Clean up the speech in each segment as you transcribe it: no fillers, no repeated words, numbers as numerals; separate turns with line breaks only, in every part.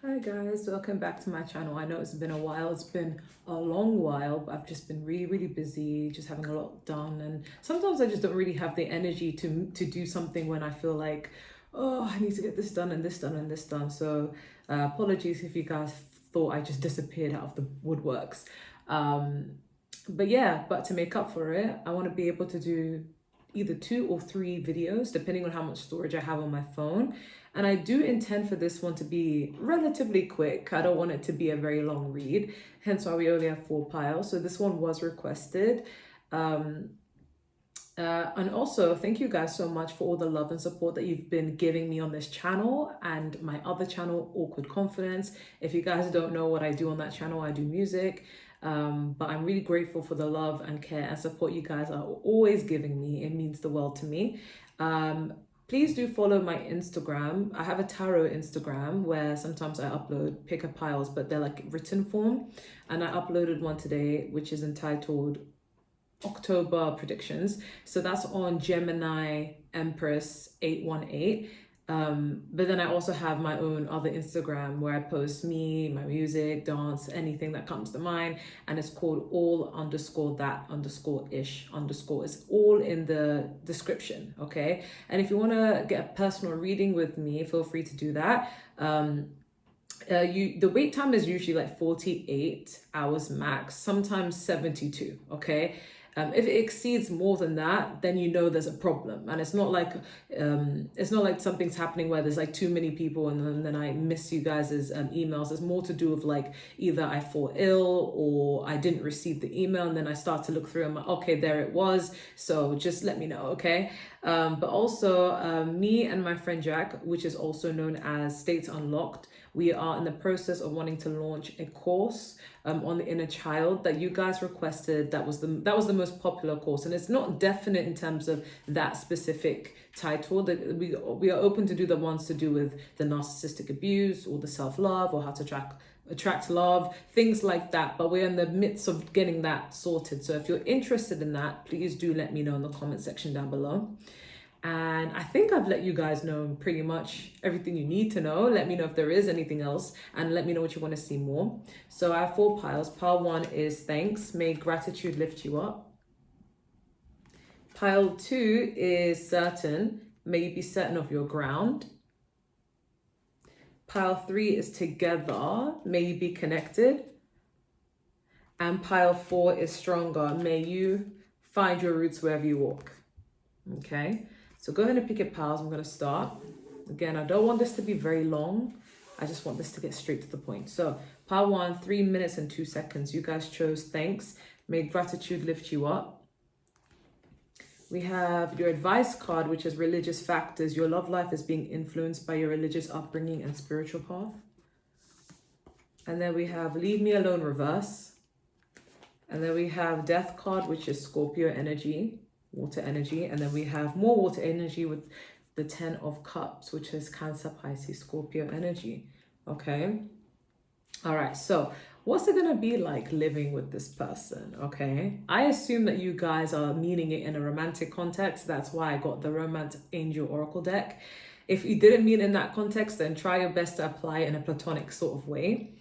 Hi guys, welcome back to my channel. I know it's been a while, it's been a long while, but I've just been really busy, just having a lot done, and sometimes I just don't really have the energy to do something when I feel like, oh, I need to get this done and this done and this done. So apologies if you guys thought I just disappeared out of the woodworks. Um, but to make up for it, I want to be able to do either 2 or 3 videos, depending on how much storage I have on my phone. And I do intend for this one to be relatively quick. I don't want it to be a very long read, hence why we only have 4 piles. So this one was requested. And also, thank you guys so much for all the love and support that you've been giving me on this channel and my other channel, Awkward Confidence. If you guys don't know what I do on that channel, I do music. But I'm really grateful for the love and care and support you guys are always giving me. It means the world to me. Please do follow my Instagram. I have a tarot Instagram where sometimes I upload picker piles, but they're like written form. And I uploaded one today, which is entitled October predictions. So that's on Gemini Empress 818. But then I also have my own other Instagram where I post me, my music, dance, anything that comes to mind. And it's called all underscore that underscore ish underscore. It's all in the description, okay? And if you want to get a personal reading with me, feel free to do that. The wait time is usually like 48 hours max, sometimes 72, okay? If it exceeds more than that, then you know there's a problem, and it's not like something's happening where there's like too many people and then I miss you guys' emails. It's more to do with like either I fall ill or I didn't receive the email, and then I start to look through and I'm like, okay, there it was. So just let me know, okay? But also me and my friend Jack, which is also known as States Unlocked, we are in the process of wanting to launch a course on the inner child that you guys requested. That was the most popular course, and it's not definite in terms of that specific title. That we are open to do the ones to do with the narcissistic abuse or the self-love or how to attract love, things like that. But we're in the midst of getting that sorted. So if you're interested in that, please do let me know in the comment section down below. And I think I've let you guys know pretty much everything you need to know. Let me know if there is anything else, and let me know what you want to see more. So I have 4 piles. Pile 1 is thanks. May gratitude lift you up. Pile 2 is certain. May you be certain of your ground. Pile 3 is together. May you be connected. And pile 4 is stronger. May you find your roots wherever you walk. Okay. So go ahead and pick your piles. I'm going to start. Again, I don't want this to be very long. I just want this to get straight to the point. So pile 1, 3 minutes and 2 seconds. You guys chose thanks. May gratitude lift you up. We have your advice card, which is religious factors. Your love life is being influenced by your religious upbringing and spiritual path. And then we have leave me alone reverse. And then we have death card, which is Scorpio energy. Water energy, and then we have more water energy with the 10 of cups, which is Cancer, Pisces, Scorpio energy. Okay, all right, so what's it gonna be like living with this person? Okay, I assume that you guys are meaning it in a romantic context. That's why I got the Romance Angel Oracle deck. If you didn't mean in that context, then try your best to apply it in a platonic sort of way.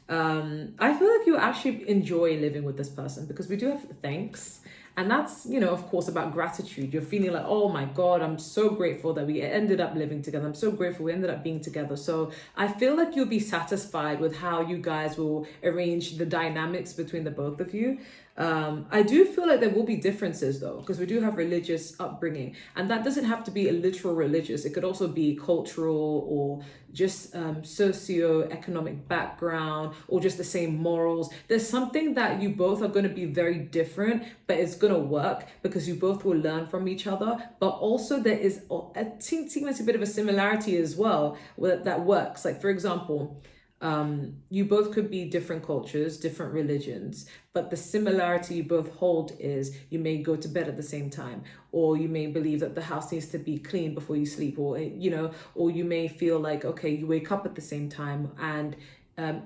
I feel like you actually enjoy living with this person because we do have thanks. And that's, of course, about gratitude. You're feeling like, oh my God, I'm so grateful that we ended up living together. I'm so grateful we ended up being together. So I feel like you'll be satisfied with how you guys will arrange the dynamics between the both of you. I do feel like there will be differences though, because we do have religious upbringing, and that doesn't have to be a literal religious. It could also be cultural or just socio-economic background or just the same morals. There's something that you both are going to be very different, but it's going to work because you both will learn from each other. But also there is a teensy bit of a similarity as well that works. Like, for example, you both could be different cultures, different religions, but the similarity you both hold is you may go to bed at the same time, or you may believe that the house needs to be clean before you sleep, or or you may feel like, okay, you wake up at the same time, and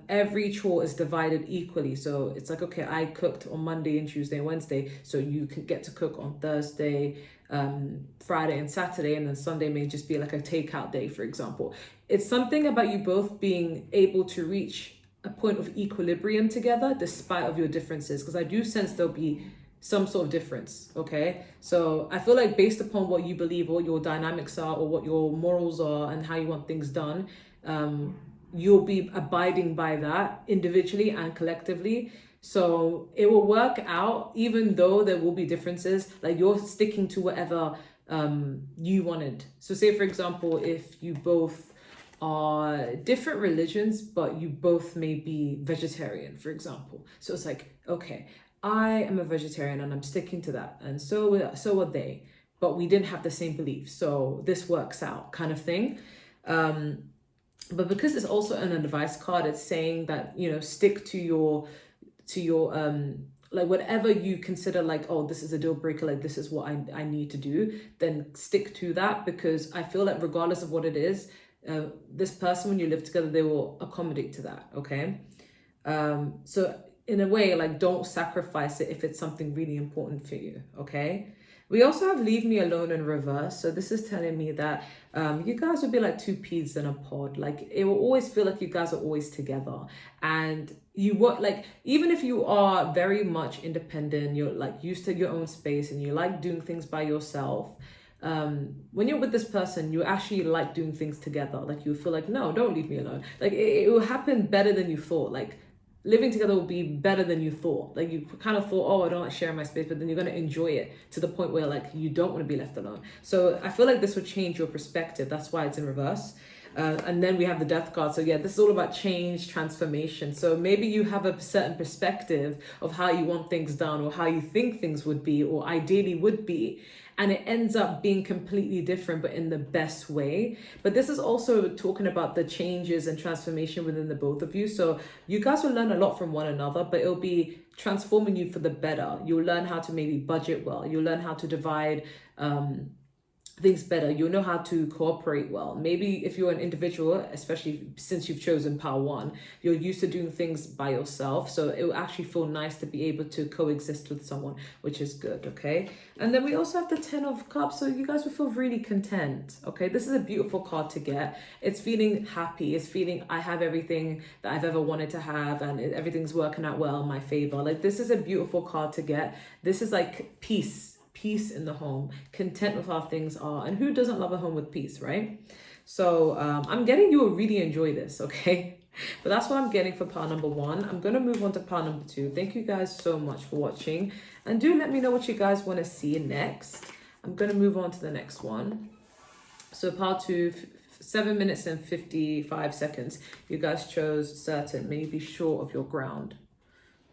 every chore is divided equally. So it's like, okay, I cooked on Monday and Tuesday and Wednesday, so you can get to cook on Thursday Friday and Saturday, and then Sunday may just be like a takeout day, for example. It's something about you both being able to reach a point of equilibrium together despite of your differences, because I do sense there'll be some sort of difference. Okay, so I feel like based upon what you believe, what your dynamics are, or what your morals are, and how you want things done, you'll be abiding by that individually and collectively. So it will work out, even though there will be differences. Like, you're sticking to whatever you wanted. So say, for example, if you both are different religions, but you both may be vegetarian, for example. So it's like, okay, I am a vegetarian and I'm sticking to that, and so are they, but we didn't have the same beliefs, so this works out, kind of thing. But because it's also an advice card, it's saying that, you know, stick to your like whatever you consider like, oh, this is a deal breaker, like this is what I need to do, then stick to that, because I feel like regardless of what it is, this person, when you live together, they will accommodate to that. Okay, so in a way, like, don't sacrifice it if it's something really important for you. Okay, we also have leave me alone in reverse. So this is telling me that you guys will be like two peas in a pod. Like, it will always feel like you guys are always together, and you work, like, even if you are very much independent, you're like used to your own space and you like doing things by yourself, when you're with this person, you actually like doing things together. Like, you feel like, no, don't leave me alone. Like, it will happen better than you thought. Like, living together will be better than you thought. Like, you kind of thought, oh, I don't like sharing my space, but then you're going to enjoy it to the point where, like, you don't want to be left alone. So I feel like this would change your perspective. That's why it's in reverse. And then we have the death card. So yeah, this is all about change, transformation. So maybe you have a certain perspective of how you want things done, or how you think things would be, or ideally would be, and it ends up being completely different, but in the best way. But this is also talking about the changes and transformation within the both of you. So you guys will learn a lot from one another, but it'll be transforming you for the better. You'll learn how to maybe budget well. You'll learn how to divide things better. You'll know how to cooperate well. Maybe if you're an individual, especially since you've chosen power one, you're used to doing things by yourself, so it will actually feel nice to be able to coexist with someone, which is good. Okay, and then we also have the 10 of Cups, so you guys will feel really content. Okay, this is a beautiful card to get. It's feeling happy. It's feeling, I have everything that I've ever wanted to have, and everything's working out well in my favor. Like, this is a beautiful card to get. This is like peace in the home, content with how things are, and who doesn't love a home with peace, right? So I'm getting you will really enjoy this. Okay, but that's what I'm getting for pile number one. I'm going to move on to pile number two. Thank you guys so much for watching, and do let me know what you guys want to see next. I'm going to move on to the next one. So pile two, 7 minutes and 55 seconds. You guys chose certain, maybe short of your ground.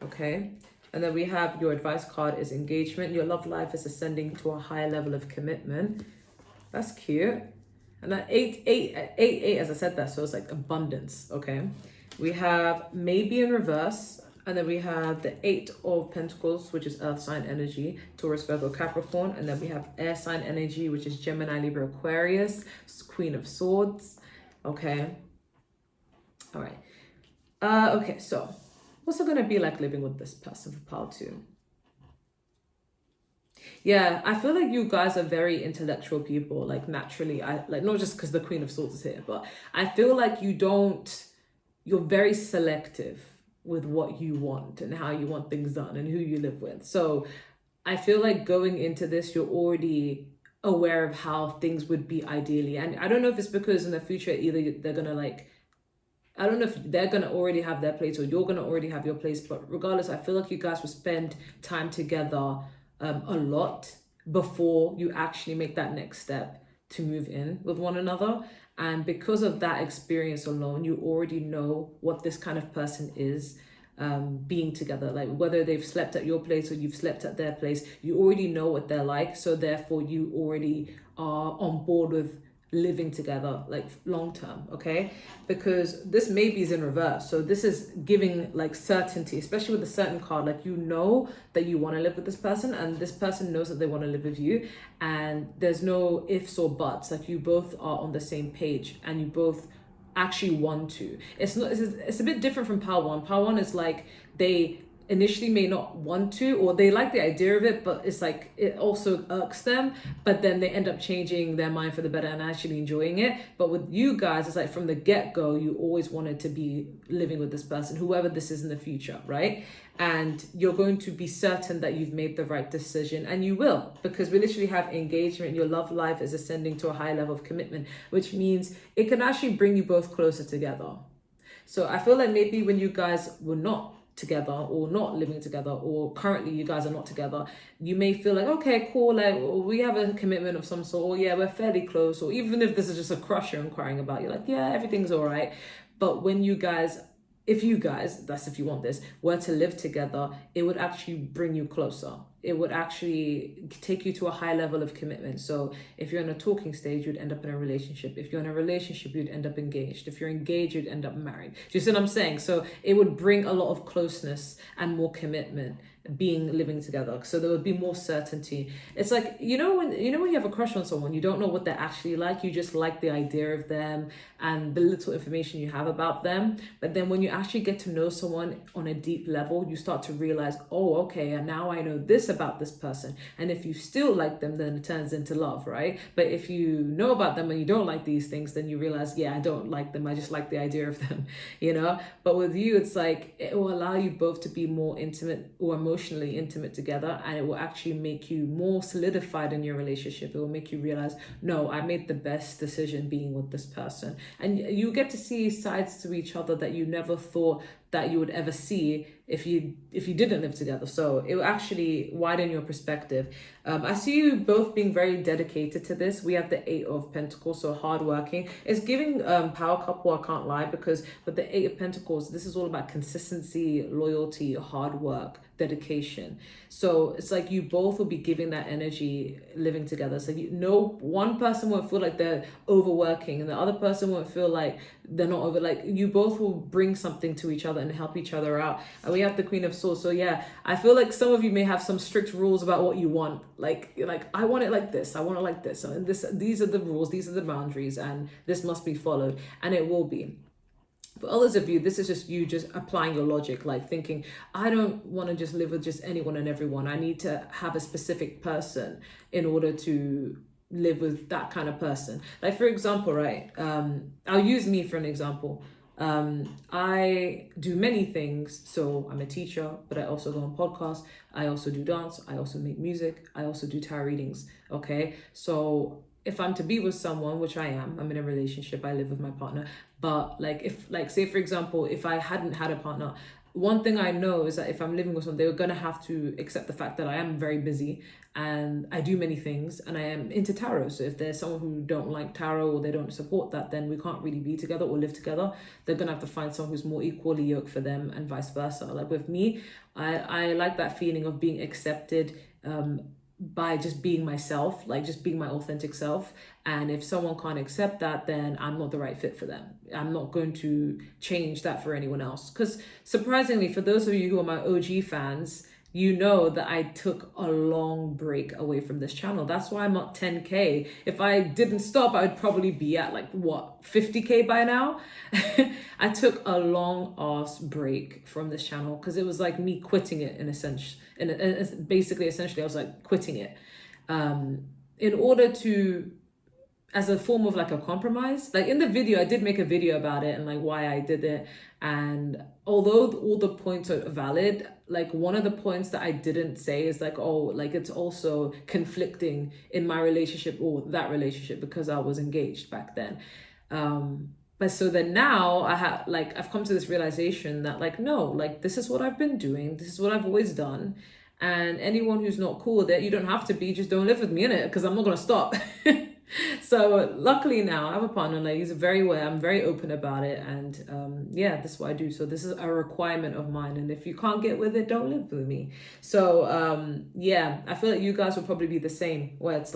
Okay, and then we have your advice card is engagement. Your love life is ascending to a higher level of commitment. That's cute. And then eight, as I said that, so it's like abundance. Okay, we have maybe in reverse, and then we have the 8 of Pentacles, which is earth sign energy, Taurus, Virgo, Capricorn, and then we have air sign energy, which is Gemini, Libra, Aquarius, Queen of Swords. Okay, all right. Okay, so what's it gonna be like living with this person for pile two? Yeah, I feel like you guys are very intellectual people, like naturally. I like, not just because the Queen of Swords is here, but I feel like you're very selective with what you want and how you want things done and who you live with. So I feel like going into this, you're already aware of how things would be ideally. And I don't know if it's because in the future, either they're gonna like, I don't know if they're going to already have their place or you're going to already have your place. But regardless, I feel like you guys will spend time together a lot before you actually make that next step to move in with one another. And because of that experience alone, you already know what this kind of person is, being together. Like, whether they've slept at your place or you've slept at their place, you already know what they're like. So therefore, you already are on board with living together, like long term. Okay, because this maybe is in reverse, so this is giving like certainty, especially with a certain card. Like, you know that you want to live with this person, and this person knows that they want to live with you, and there's no ifs or buts. Like, you both are on the same page and you both actually want to. It's a bit different from pile one. Pile one is like initially may not want to, or they like the idea of it, but it's like it also irks them, but then they end up changing their mind for the better and actually enjoying it. But with you guys, it's like from the get-go, you always wanted to be living with this person, whoever this is in the future, right? And you're going to be certain that you've made the right decision, and you will, because we literally have engagement. Your love life is ascending to a high level of commitment, which means it can actually bring you both closer together. So I feel like maybe when you guys were not together or not living together, or currently you guys are not together, you may feel like, okay, cool, like we have a commitment of some sort, or yeah, we're fairly close, or even if this is just a crush you're inquiring about, you're like, yeah, everything's all right. But when you guys, if you guys, that's if you want this, were to live together, it would actually bring you closer. It would actually take you to a high level of commitment. So if you're in a talking stage, you'd end up in a relationship. If you're in a relationship, you'd end up engaged. If you're engaged, you'd end up married. Do you see what I'm saying? So it would bring a lot of closeness and more commitment being living together. So there would be more certainty. It's like, when you have a crush on someone, you don't know what they're actually like. You just like the idea of them and the little information you have about them. But then when you actually get to know someone on a deep level, you start to realize, oh, okay, and now I know this about this person. And if you still like them, then it turns into love, right? But if you know about them and you don't like these things, then you realize, yeah, I don't like them, I just like the idea of them, But with you, it's like it will allow you both to be more intimate or emotionally intimate together, and it will actually make you more solidified in your relationship. It will make you realize, no, I made the best decision being with this person. And you get to see sides to each other that you never thought that you would ever see if you didn't live together. So it will actually widen your perspective. I see you both being very dedicated to this. We have the 8 of Pentacles, so hardworking. It's giving power couple, I can't lie, because with the 8 of Pentacles, this is all about consistency, loyalty, hard work, dedication. So it's like you both will be giving that energy living together. So one person won't feel like they're overworking, and the other person won't feel like they're not over. Like you both will bring something to each other and help each other out. And we have the Queen of Swords. So yeah, I feel like some of you may have some strict rules about what you want. Like I want it like this, I want it like this, and these are the rules, these are the boundaries, and this must be followed, and it will be. For others of you, this is just you just applying your logic, like thinking, I don't want to just live with just anyone and everyone. I need to have a specific person in order to live with that kind of person. Like for example, right? I'll use me for an example. I do many things. So I'm a teacher, but I also go on podcasts. I also do dance. I also make music. I also do tarot readings. Okay. So if I'm to be with someone, which I am, I'm in a relationship, I live with my partner. But say for example, if I hadn't had a partner, one thing I know is that if I'm living with someone, they're gonna have to accept the fact that I am very busy and I do many things and I am into tarot. So if there's someone who don't like tarot or they don't support that, then we can't really be together or live together. They're gonna have to find someone who's more equally yoked for them and vice versa. Like with me, I like that feeling of being accepted by just being myself, like just being my authentic self. And if someone can't accept that, then I'm not the right fit for them. I'm not going to change that for anyone else. Because surprisingly, for those of you who are my OG fans, you know that I took a long break away from this channel. That's why I'm at 10K. If I didn't stop, I would probably be at 50K by now. I took a long ass break from this channel because it was like me quitting it in a sense. Essentially, I was like quitting it in order to, as a form of a compromise. Like in the video, I did make a video about it and why I did it. And although all the points are valid, one of the points that I didn't say is it's also conflicting in my relationship or that relationship because I was engaged back then. But so then now I've come to this realization that no, this is what I've been doing. This is what I've always done. And anyone who's not cool with it, you don't have to be, just don't live with me in it because I'm not going to stop. So luckily now I have a partner, he's very aware, I'm very open about it, and this is what I do. So this is a requirement of mine, and if you can't get with it, don't live with me. So I feel like you guys will probably be the same, where it's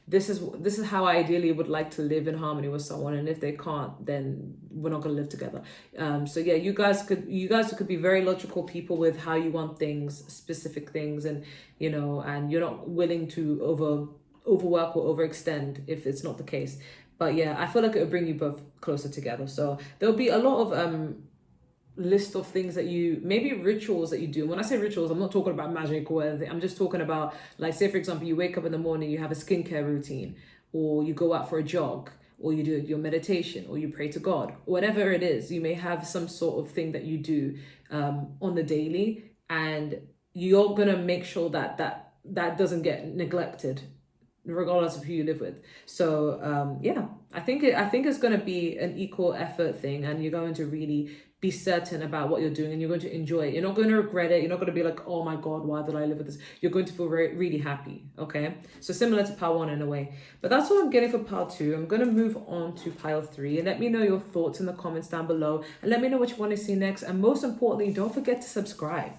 this is how I ideally would like to live in harmony with someone, and if they can't, then we're not going to live together. You guys could be very logical people with how you want things, specific things, and and you're not willing to overwork or overextend if it's not the case. But yeah, I feel like it would bring you both closer together. So there'll be a lot of list of things that you, maybe rituals that you do. When I say rituals, I'm not talking about magic or anything. I'm just talking about, like, say for example, you wake up in the morning, you have a skincare routine, or you go out for a jog, or you do your meditation, or you pray to God, whatever it is. You may have some sort of thing that you do on the daily, and you're gonna make sure that that doesn't get neglected, regardless of who you live with. So yeah, I think it's going to be an equal effort thing, and you're going to really be certain about what you're doing, and you're going to enjoy it. You're not going to regret it. You're not going to be like, oh my God, why did I live with this? You're going to feel really happy. Okay, so similar to pile 1 in a way, but that's what I'm getting for pile 2. I'm going to move on to pile 3, and let me know your thoughts in the comments down below, and let me know which one you see next. And most importantly, don't forget to subscribe,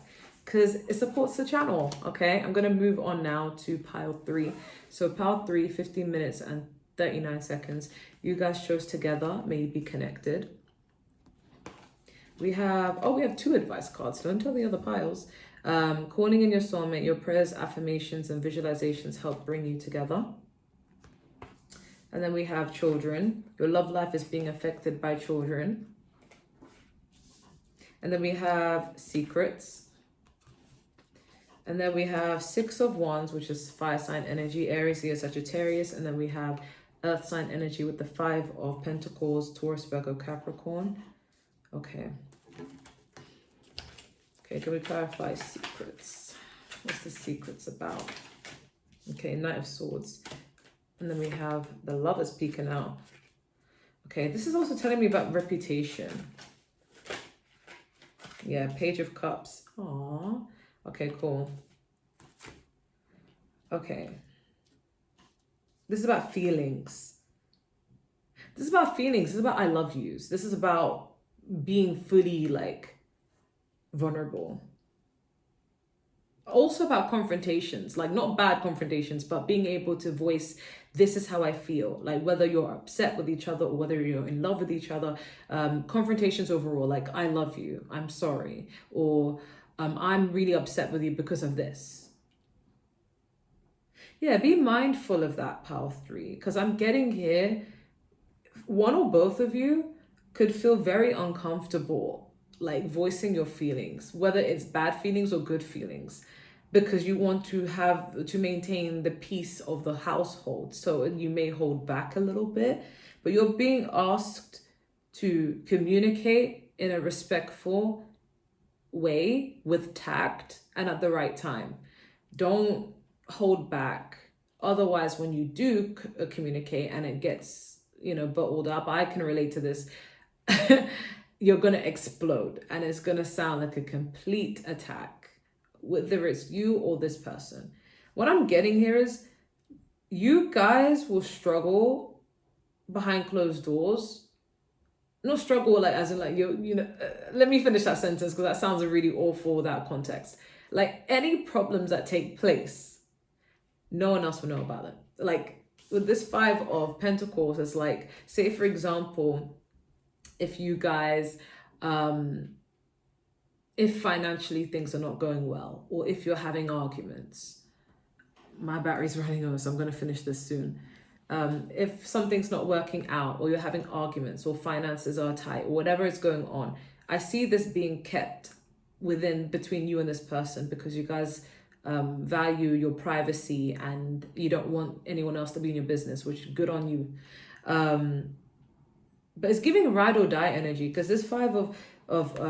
because it supports the channel. Okay, I'm gonna move on now to pile 3. So pile 3, 15 minutes and 39 seconds. You guys chose together, may you be connected. We have 2 advice cards. Don't tell the other piles. Calling in your soulmate, your prayers, affirmations, and visualizations help bring you together. And then we have children. Your love life is being affected by children. And then we have secrets. And then we have 6 of Wands, which is fire sign energy, Aries, Leo, Sagittarius. And then we have earth sign energy with the 5 of Pentacles, Taurus, Virgo, Capricorn. Okay. Okay, can we clarify secrets? What's the secrets about? Okay, Knight of Swords. And then we have the Lovers peeking out. Okay, this is also telling me about reputation. Yeah, Page of Cups. Aww. Okay, cool. Okay. This is about feelings. This is about feelings. This is about I love yous. This is about being fully, like, vulnerable. Also about confrontations, like not bad confrontations, but being able to voice, this is how I feel. Like whether you're upset with each other or whether you're in love with each other. Confrontations overall, like I love you, I'm sorry, or I'm really upset with you because of this. Yeah, be mindful of that, pile 3, because I'm getting here, one or both of you could feel very uncomfortable, like voicing your feelings, whether it's bad feelings or good feelings, because you want to maintain the peace of the household. So you may hold back a little bit, but you're being asked to communicate in a respectful way with tact and at the right time. Don't hold back. Otherwise, when you do communicate and it gets, bottled up, I can relate to this. You're going to explode and it's going to sound like a complete attack, whether it's you or this person. What I'm getting here is you guys will struggle behind closed doors. Not struggle like as in like let me finish that sentence, because that sounds really awful without context. Like any problems that take place, no one else will know about it. Like with this 5 of Pentacles, it's like, say for example, if you guys if financially things are not going well, or if you're having arguments. My battery's running over, so I'm going to finish this soon. If something's not working out, or you're having arguments, or finances are tight, or whatever is going on, I see this being kept between you and this person, because you guys value your privacy and you don't want anyone else to be in your business, which is good on you. But it's giving ride or die energy, because this 5 of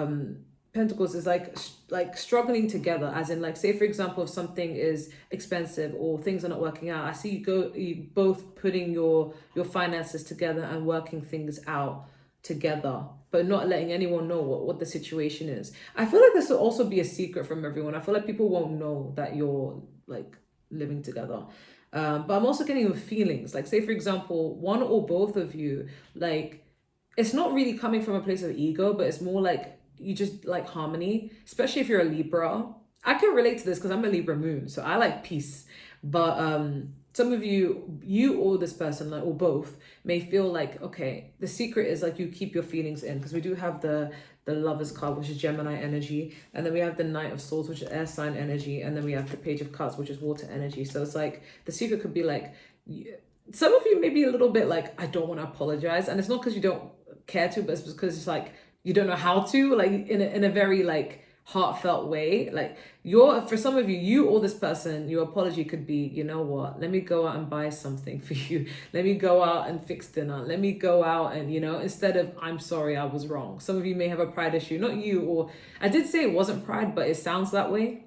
Pentacles is like struggling together, as in like, say for example, if something is expensive or things are not working out, I see you both putting your finances together and working things out together, but not letting anyone know what the situation is. I feel like this will also be a secret from everyone. I feel like people won't know that you're like living together. But I'm also getting with feelings, like say for example, one or both of you, like it's not really coming from a place of ego, but it's more like you just like harmony, especially if you're a Libra. I can relate to this because I'm a Libra moon, so I like peace. But some of you or this person, like, or both, may feel like, okay, the secret is like you keep your feelings in, because we do have the Lovers card, which is Gemini energy, and then we have the Knight of Swords, which is air sign energy, and then we have the Page of Cups, which is water energy. So it's like the secret could be like, some of you may be a little bit like, I don't want to apologize, and it's not because you don't care to, but it's because it's like you don't know how to, like in a very like heartfelt way. Like for some of you or this person, your apology could be, you know what, let me go out and buy something for you. Let me go out and fix dinner. Let me go out and, instead of I'm sorry, I was wrong. Some of you may have a pride issue, not you, or I did say it wasn't pride, but it sounds that way.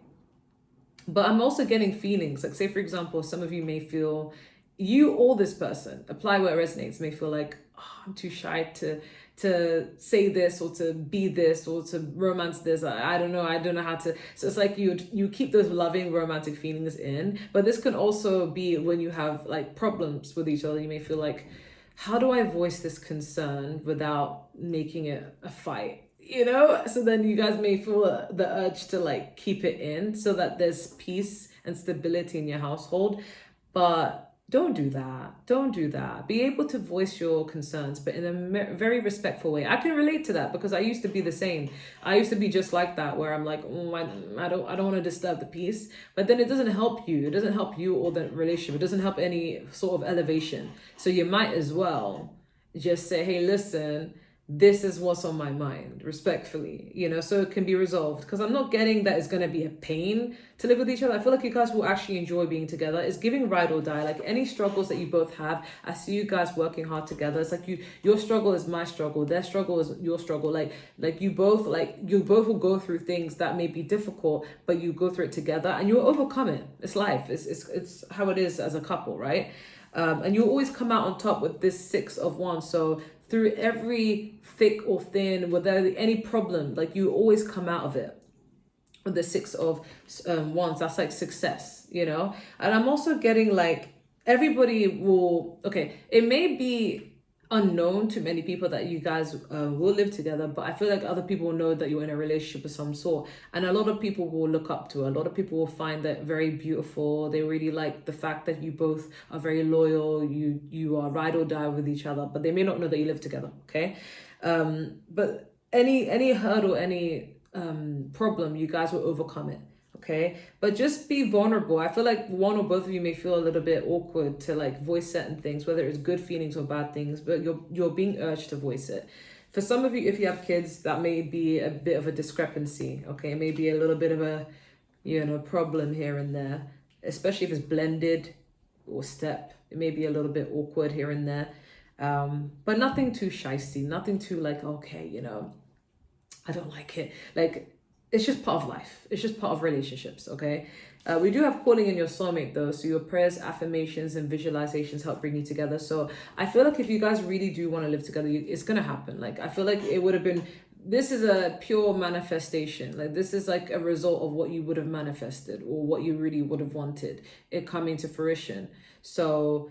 But I'm also getting feelings. Like say, for example, some of you may feel, you or this person, apply where it resonates, may feel like, oh, I'm too shy to say this or to be this or to romance this. I don't know how to. So it's like you keep those loving romantic feelings in. But this can also be when you have like problems with each other. You may feel like, how do I voice this concern without making it a fight? So then you guys may feel the urge to like keep it in so that there's peace and stability in your household. But don't do that. Be able to voice your concerns, but in a very respectful way. I can relate to that because I used to be the same. I used to be just like that, where I'm like, I don't want to disturb the peace. But then it doesn't help you. It doesn't help you or the relationship. It doesn't help any sort of elevation. So you might as well just say, hey, listen, this is what's on my mind, respectfully, so it can be resolved. Because I'm not getting that it's going to be a pain to live with each other. I feel like you guys will actually enjoy being together. It's giving ride or die. Like any struggles that you both have, I see you guys working hard together. It's like your struggle is my struggle. Their struggle is your struggle. Like you both will go through things that may be difficult, but you go through it together and you'll overcome it. It's life. It's how it is as a couple, right? And you'll always come out on top with this 6 of Wands. So through every thick or thin, without any problem, like you always come out of it with the 6 of Wands. That's like success, And I'm also getting like everybody will, okay, it may be unknown to many people that you guys will live together, but I feel like other people know that you're in a relationship of some sort, and a lot of people will look up to it. A lot of people will find that very beautiful. They really like the fact that you both are very loyal, you are ride or die with each other, but they may not know that you live together. Okay, but any hurdle, any problem, you guys will overcome it. Okay, but just be vulnerable. I feel like one or both of you may feel a little bit awkward to like voice certain things, whether it's good feelings or bad things, but you're being urged to voice it. For some of you, if you have kids, that may be a bit of a discrepancy. Okay, maybe a little bit of a problem here and there, especially if it's blended or step. It may be a little bit awkward here and there, but nothing too shysty, nothing too like, okay, I don't like it. Like, it's just part of life. It's just part of relationships, okay? We do have calling in your soulmate though. So your prayers, affirmations, and visualizations help bring you together. So I feel like if you guys really do want to live together, it's going to happen. Like, I feel like it would have been, this is a pure manifestation. Like, this is like a result of what you would have manifested or what you really would have wanted, it coming to fruition. So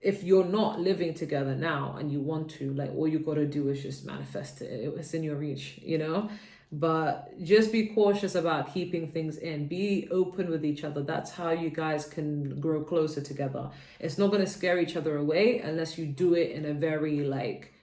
if you're not living together now and you want to, like, all you got to do is just manifest it. It's in your reach, But just be cautious about keeping things in. Be open with each other. That's how you guys can grow closer together. It's not going to scare each other away unless you do it in a very like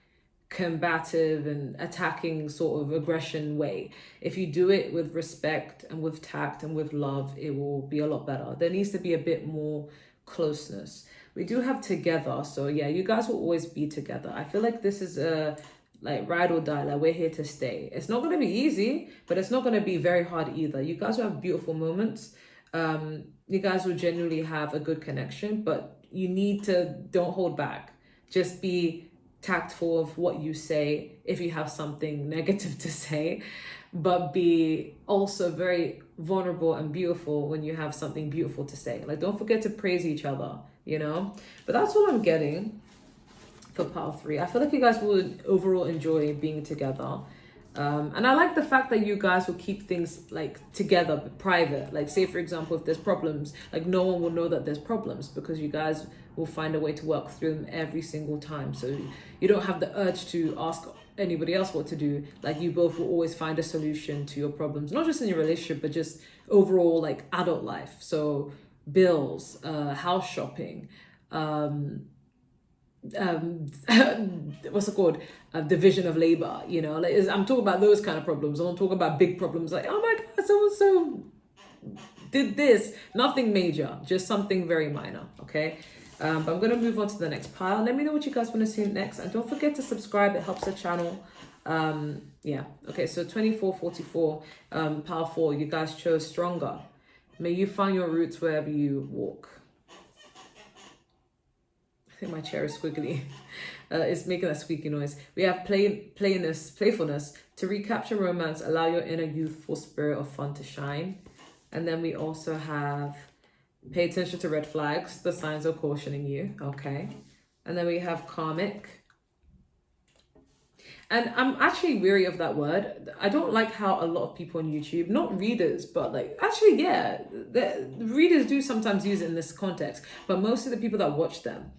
combative and attacking sort of aggression way. If you do it with respect and with tact and with love, it will be a lot better. There needs to be a bit more closeness. We do have together. So yeah, you guys will always be together. I feel like this is a like ride or die, like we're here to stay. It's not going to be easy, but it's not going to be very hard either. You guys will have beautiful moments. You guys will genuinely have a good connection, but you need to, don't hold back. Just be tactful of what you say if you have something negative to say, but be also very vulnerable and beautiful when you have something beautiful to say. Like, don't forget to praise each other, But that's what I'm getting for pile 3. I feel like you guys will overall enjoy being together. And I like the fact that you guys will keep things like together, but private. Like, say for example, if there's problems, like no one will know that there's problems because you guys will find a way to work through them every single time. So you don't have the urge to ask anybody else what to do. Like, you both will always find a solution to your problems, not just in your relationship, but just overall like adult life. So bills, house shopping, what's it called, division of labor, like I'm talking about those kind of problems. I'm talking about big problems like, oh my god, so did this. Nothing major, just something very minor. Okay, but I'm gonna move on to the next pile. Let me know what you guys want to see next, and don't forget to subscribe. It helps the channel. Yeah. Okay, so 2444, power 4, you guys chose stronger. May you find your roots wherever you walk. I think my chair is squiggly. It's making a squeaky noise. We have playfulness. To recapture romance, allow your inner youthful spirit of fun to shine. And then we also have pay attention to red flags, the signs of cautioning you. Okay. And then we have karmic. And I'm actually weary of that word. I don't like how a lot of people on YouTube, not readers, but like, actually, yeah, the readers do sometimes use it in this context, but most of the people that watch them,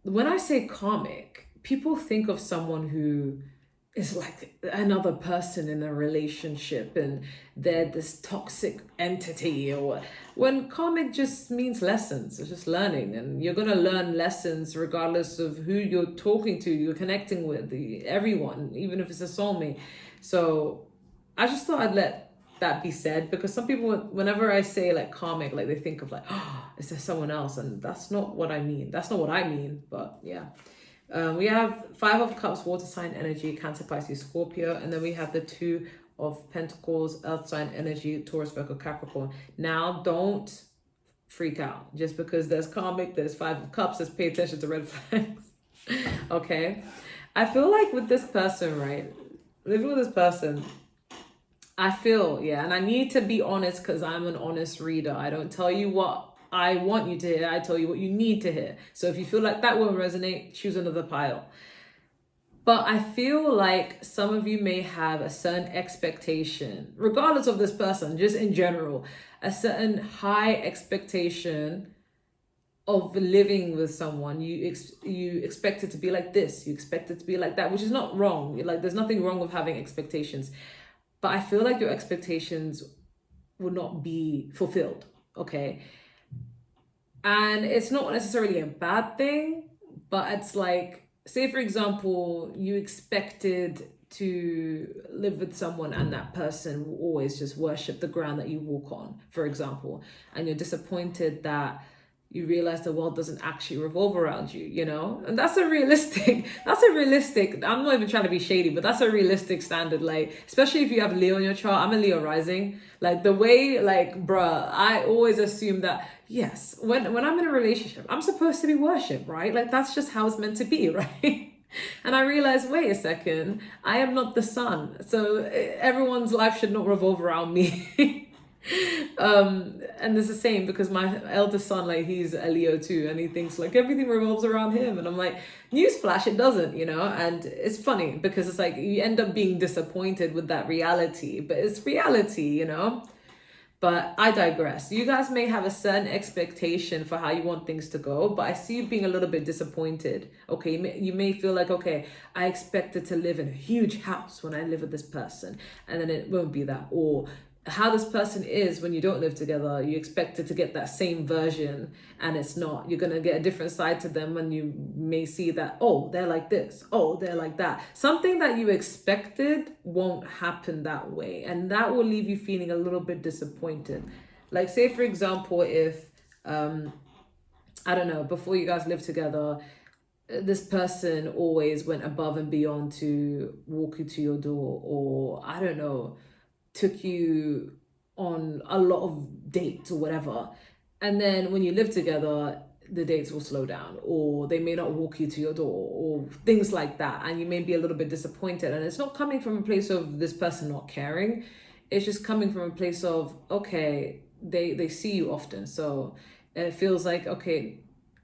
when I say karmic, people think of someone who is like another person in a relationship and they're this toxic entity, or when karmic just means lessons. It's just learning, and you're going to learn lessons regardless of who you're talking to, you're connecting with, everyone, even if it's a soulmate. So I just thought I'd let that be said, because some people, whenever I say like karmic, like they think of like, oh, is there someone else? And that's not what I mean. That's not what I mean, but yeah. We have 5 of Cups, water sign energy, Cancer, Pisces, Scorpio. And then we have the 2 of Pentacles, earth sign energy, Taurus, Virgo, Capricorn. Now, don't freak out. Just because there's karmic, there's 5 of Cups, let's pay attention to red flags. Okay? I feel like with this person, right? Living with this person, I feel, yeah, and I need to be honest because I'm an honest reader. I don't tell you what I want you to hear. I tell you what you need to hear. So if you feel like that won't resonate, choose another pile. But I feel like some of you may have a certain expectation, regardless of this person, just in general, a certain high expectation of living with someone. You expect it to be like this. You expect it to be like that, which is not wrong. Like, there's nothing wrong with having expectations. But I feel like your expectations will not be fulfilled, okay? And it's not necessarily a bad thing, but it's like, say for example, you expected to live with someone and that person will always just worship the ground that you walk on, for example, and you're disappointed that you realize the world doesn't actually revolve around you, you know? And that's a realistic, I'm not even trying to be shady, but that's a realistic standard. Like, especially if you have Leo in your chart, I'm a Leo rising. Like the way, like, bruh, I always assume that, yes, when I'm in a relationship, I'm supposed to be worshipped, right? Like, that's just how it's meant to be, right? And I realized, wait a second, I am not the sun. So everyone's life should not revolve around me. And it's the same because my eldest son, like, he's a Leo too, and he thinks like everything revolves around him, and I'm like, newsflash, it doesn't, you know. And it's funny because it's like you end up being disappointed with that reality, but it's reality, you know. But I digress. You guys may have a certain expectation for how you want things to go, but I see you being a little bit disappointed. Okay, you may feel like, okay, I expected to live in a huge house when I live with this person, and then it won't be that. Or how this person is when you don't live together, you expect it to get that same version, and it's not. You're going to get a different side to them, and you may see that, oh, they're like this, oh, they're like that. Something that you expected won't happen that way, and that will leave you feeling a little bit disappointed. Like, say for example, if I don't know, before you guys lived together, this person always went above and beyond to walk you to your door, or I don't know, took you on a lot of dates or whatever, and then when you live together, the dates will slow down, or they may not walk you to your door, or things like that, and you may be a little bit disappointed. And it's not coming from a place of this person not caring, it's just coming from a place of, okay, they see you often, so it feels like, okay,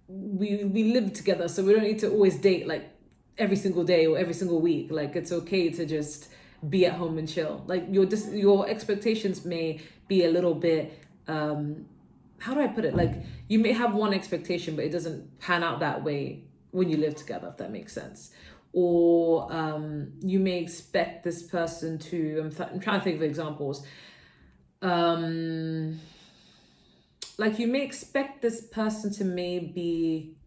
we live together, so we don't need to always date like every single day or every single week. Like, it's okay to just be at home and chill. Like, your expectations may be a little bit, how do I put it? Like, you may have one expectation, but it doesn't pan out that way when you live together, if that makes sense. Or you may expect this person to, I'm trying to think of examples. Like, you may expect this person to maybe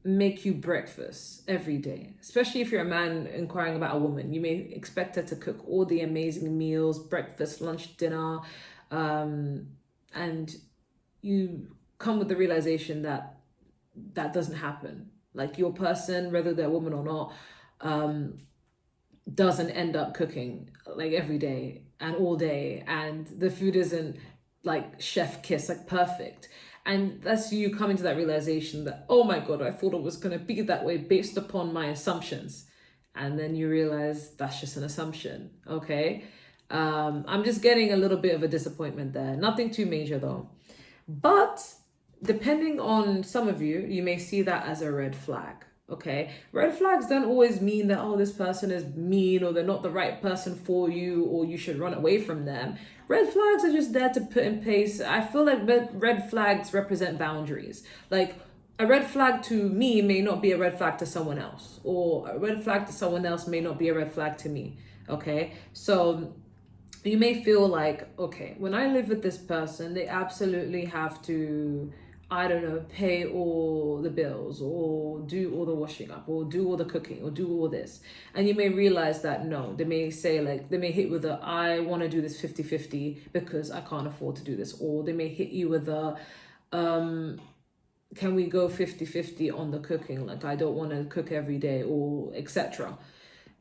make you breakfast every day, especially if you're a man inquiring about a woman. You may expect her to cook all the amazing meals, breakfast, lunch, dinner, and you come with the realization that that doesn't happen. Like, your person, whether they're a woman or not, doesn't end up cooking like every day and all day, and the food isn't like chef kiss, like perfect. And that's you coming to that realization that, oh my God, I thought it was going to be that way based upon my assumptions. And then you realize that's just an assumption. Okay. I'm just getting a little bit of a disappointment there. Nothing too major though. But depending on some of you, you may see that as a red flag. Okay. Red flags don't always mean that, oh, this person is mean or they're not the right person for you or you should run away from them. Red flags are just there to put in place. I feel like red flags represent boundaries. Like a red flag to me may not be a red flag to someone else, or a red flag to someone else may not be a red flag to me. Okay. So you may feel like, okay, when I live with this person, they absolutely have to, I don't know, pay all the bills or do all the washing up or do all the cooking or do all this. And you may realize that no, they may say like, they may hit with a, I want to do this 50-50 because I can't afford to do this. Or they may hit you with a, can we go 50-50 on the cooking? Like, I don't want to cook every day or etc.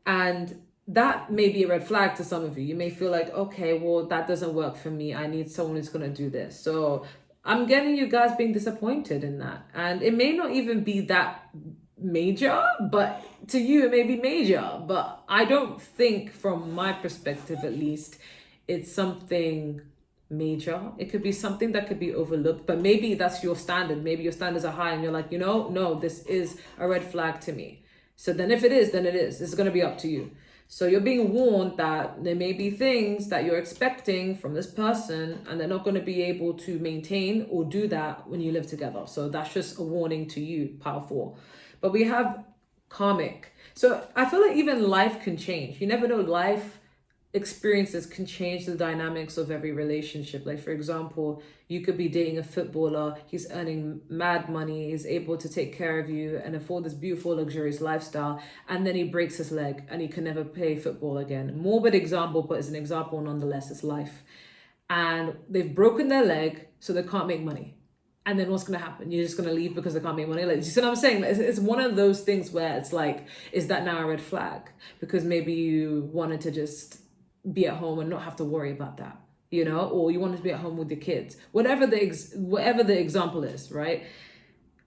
And that may be a red flag to some of you. You may feel like, okay, well, that doesn't work for me. I need someone who's going to do this. So I'm getting you guys being disappointed in that. And it may not even be that major, but to you, it may be major. But I don't think, from my perspective at least, it's something major. It could be something that could be overlooked, but maybe that's your standard. Maybe your standards are high and you're like, no, this is a red flag to me. So then if it is, then it is. It's going to be up to you. So you're being warned that there may be things that you're expecting from this person and they're not going to be able to maintain or do that when you live together. So that's just a warning to you, pile 4. But we have karmic. So I feel like even life can change. You never know, life experiences can change the dynamics of every relationship. Like, for example, you could be dating a footballer, he's earning mad money, he's able to take care of you and afford this beautiful luxurious lifestyle, and then he breaks his leg and he can never play football again. Morbid example, but it's an example nonetheless. It's life. And they've broken their leg, so they can't make money. And then what's going to happen? You're just going to leave because they can't make money? Like, you see what I'm saying? It's one of those things where it's like, is that now a red flag? Because maybe you wanted to just be at home and not have to worry about that, or you wanted to be at home with your kids, whatever the example is, right?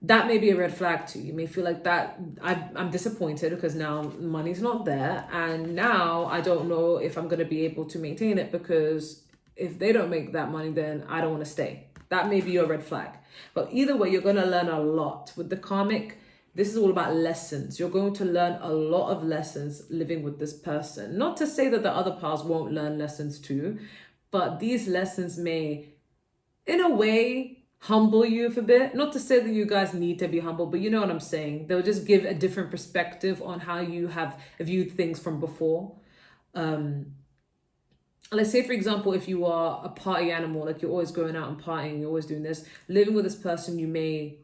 That may be a red flag to you. You may feel like that I'm disappointed because now money's not there, and now I don't know if I'm going to be able to maintain it, because if they don't make that money, then I don't want to stay. That may be your red flag. But either way, you're going to learn a lot with the karmic. This is all about lessons. You're going to learn a lot of lessons living with this person. Not to say that the other pals won't learn lessons too, but these lessons may, in a way, humble you for a bit. Not to say that you guys need to be humble, but you know what I'm saying. They'll just give a different perspective on how you have viewed things from before. Let's say, for example, if you are a party animal, like you're always going out and partying, you're always doing this, living with this person, you may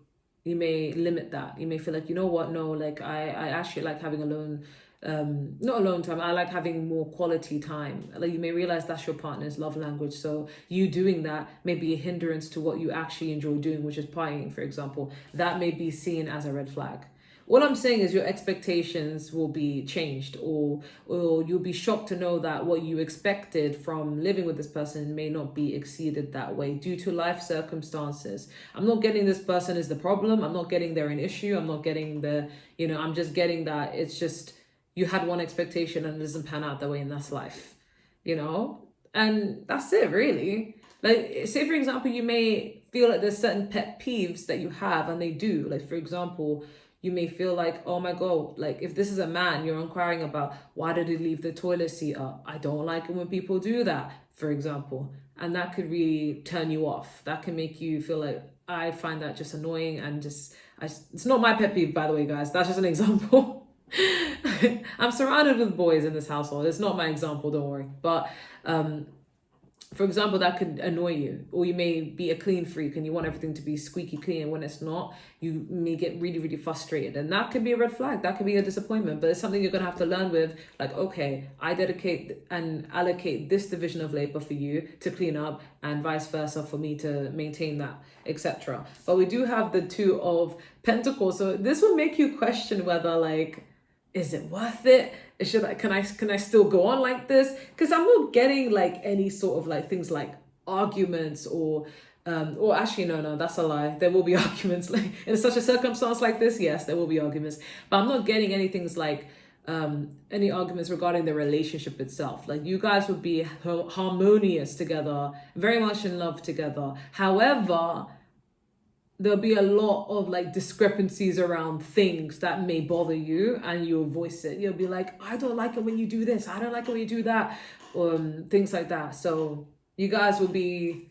limit that. You may feel like, you know what, no, like I actually like having not alone time, I like having more quality time. Like, you may realize that's your partner's love language, so you doing that may be a hindrance to what you actually enjoy doing, which is partying, for example. That may be seen as a red flag. What I'm saying is your expectations will be changed, or you'll be shocked to know that what you expected from living with this person may not be exceeded that way due to life circumstances. I'm not getting this person is the problem. I'm not getting they're an issue. I'm not getting I'm just getting that it's just you had one expectation and it doesn't pan out that way, and that's life, and that's it really. Like, say for example, you may feel like there's certain pet peeves that you have, and they do. Like, for example, you may feel like, oh my God, like if this is a man, you're inquiring about why did he leave the toilet seat up? I don't like it when people do that, for example. And that could really turn you off. That can make you feel like, I find that just annoying, and it's not my pet peeve, by the way, guys. That's just an example. I'm surrounded with boys in this household. It's not my example, don't worry. But for example, that could annoy you. Or you may be a clean freak and you want everything to be squeaky clean, and when it's not, you may get really, really frustrated. And that could be a red flag. That could be a disappointment. But it's something you're going to have to learn with. Like, okay, I dedicate and allocate this division of labor for you to clean up, and vice versa for me to maintain that, etc. But we do have the 2 of Pentacles. So this will make you question whether, like, is it worth it? Can I still go on like this? Because I'm not getting like any sort of like things like arguments or actually no, that's a lie. There will be arguments like in such a circumstance like this. Yes, there will be arguments, but I'm not getting any things like any arguments regarding the relationship itself. Like you guys would be harmonious together, very much in love together. However, there'll be a lot of like discrepancies around things that may bother you, and you'll voice it. You'll be like, I don't like it when you do this, I don't like it when you do that, things like that. So you guys will be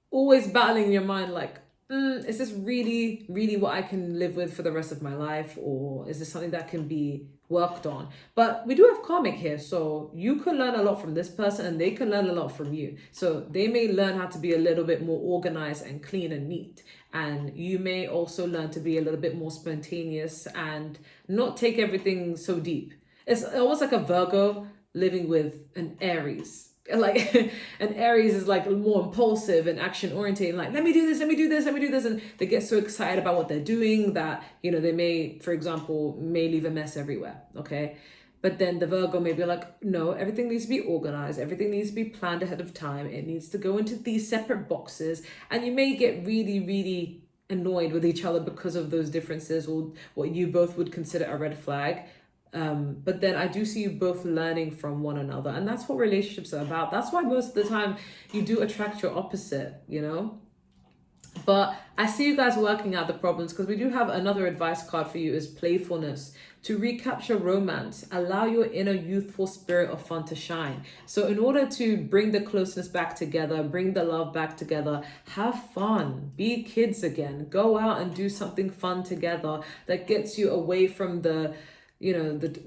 always battling in your mind like, is this really what I can live with for the rest of my life, or is this something that can be worked on? But we do have karmic here, so you can learn a lot from this person and they can learn a lot from you. So they may learn how to be a little bit more organized and clean and neat, and you may also learn to be a little bit more spontaneous and not take everything so deep. It's almost like a Virgo living with an Aries. Like an Aries is like more impulsive and action oriented, like let me do this, and they get so excited about what they're doing that, you know, they may, for example, may leave a mess everywhere. Okay, but then the Virgo may be like, no, everything needs to be organized, everything needs to be planned ahead of time, it needs to go into these separate boxes, and you may get really annoyed with each other because of those differences, or what you both would consider a red flag. But then I do see you both learning from one another, and that's what relationships are about. That's why most of the time you do attract your opposite, you know. But I see you guys working out the problems, because we do have another advice card for you, is playfulness. To recapture romance, allow your inner youthful spirit of fun to shine. So in order to bring the closeness back together, bring the love back together, have fun, be kids again, go out and do something fun together that gets you away from the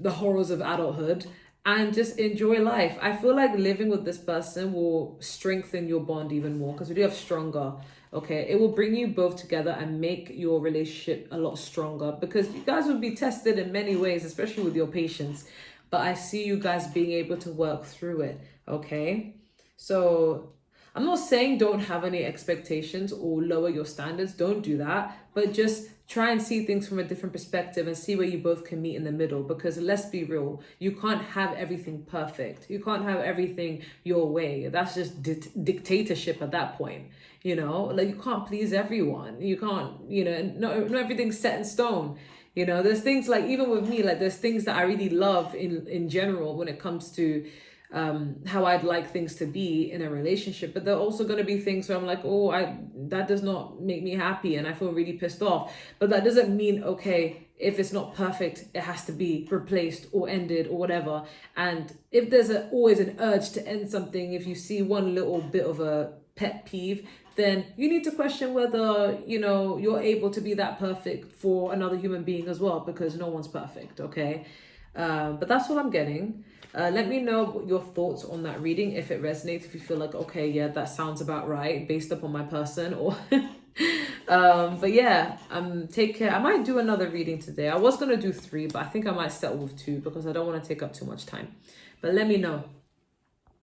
horrors of adulthood, and just enjoy life. I feel like living with this person will strengthen your bond even more, because we do have stronger. Okay, it will bring you both together and make your relationship a lot stronger, because you guys will be tested in many ways, especially with your patience. But I see you guys being able to work through it. Okay, so I'm not saying don't have any expectations or lower your standards. Don't do that, but just try and see things from a different perspective and see where you both can meet in the middle. Because let's be real, you can't have everything perfect. You can't have everything your way. That's just dictatorship at that point. You know, like you can't please everyone. You can't, not everything's set in stone. You know, there's things like, even with me, like there's things that I really love in general when it comes to how I'd like things to be in a relationship, but there are also going to be things where I'm like, that does not make me happy and I feel really pissed off. But that doesn't mean, okay, if it's not perfect, it has to be replaced or ended or whatever. And if there's always an urge to end something, if you see one little bit of a pet peeve, then you need to question whether, you're able to be that perfect for another human being as well, because no one's perfect, okay? But that's what I'm getting. Let me know your thoughts on that reading, if it resonates, if you feel like, okay, yeah, that sounds about right based upon my person, or but yeah, take care. I might do another reading today. I was going to do 3, but I think I might settle with 2 because I don't want to take up too much time. But let me know.